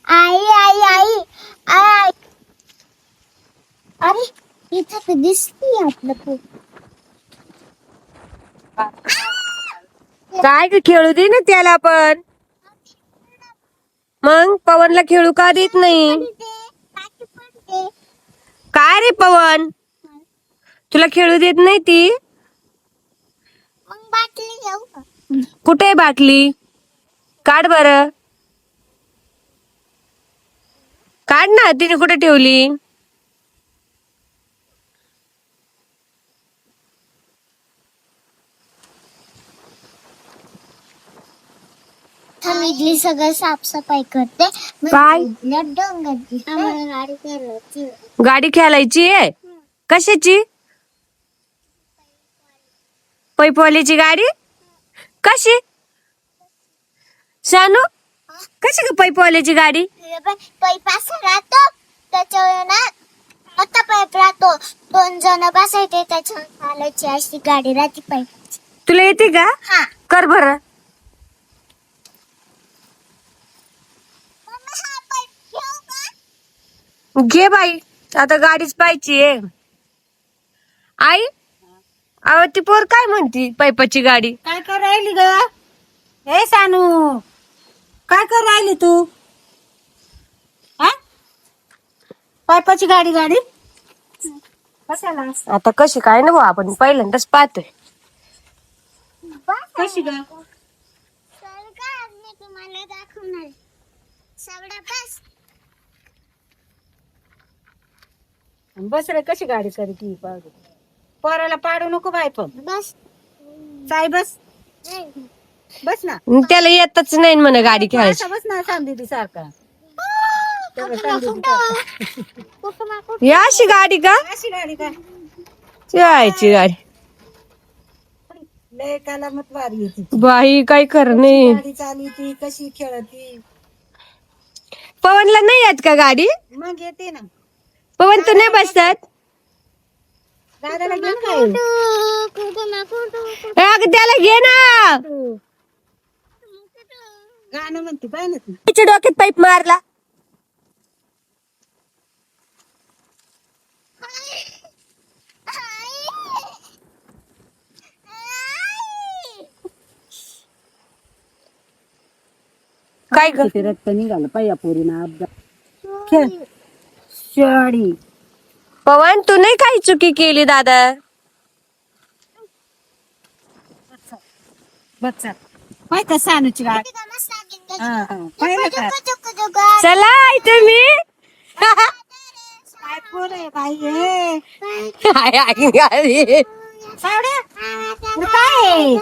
आई आई आई आई. अरे इथं तर दिसते आपलं खूप. काय ग खेळू दे ना त्याला पण. मग पवनला खेळू का देत नाही? काय रे पवन, तुला खेळू देत नाही ती? मग बाटली घेऊ का? कुठे आहे बाटली? काढ बर, काढ ना. तिने कुठे ठेवली? इथली सगळं साफसफाई करते. काय? डोंगर आम्हाला गाडी करायची. गाडी खेळायची आहे? कशाची? पैपवालीची गाडी? कशी शानू? कशी ग पैपवाल्याची गाडी? पाईप असा राहतो त्याच्यावर ना मोठा पाईप राहतो. 2 जण बसायचे त्याच्यावर चालायची अशी गाडी राहते पाईप. तुला येते का? हा. कर बर. घे बाई, आता गाडीच पाहिजे. आई अहो ती पोर काय म्हणती पैपाची गाडी? काय कर राहिली ग? हे सानू, काय कर राहिली तू? हा? पायपाची गाडी गाडी कशाला? आता कशी काय ना भाऊ, आपण पहिल्यांदाच पाहतोय. कशी ग? मी तुम्हाला दाखवणार. सगळं बस. बस रे, कशी गाडी करी ती पोराला पाडू नको बाय. पण बस. साई बस, बस ना. त्याला येतच नाही म्हणे गाडी खेळायची. बस ना सांगदी सारखा. ही अशी गाडी का? अशी गाडी का? यायची गाडी लय काला मत वारी येते. बाई काय कर नाही. गाडी चालती कशी खेळती. पवनला नाही येत का गाडी? मग येते ना. पवन तू नाही बसत? दादाला घेऊन काय अगं त्याला घे ना. गाणं म्हणते पाय ना तू. तिच्या डोक्यात पाईप मारला. काय ग? किती रक्त निघालं पाया पोरीना अपघात. खेळ शाडी. पवन तू नाही काही चुकी केली दादा. बच्चा माहिती सानूची गाडी. पाहिलं का? चला आई तुम्ही. काय पोर आहे बाई हे. आई, आई, आई. सावड्या, काय आहे?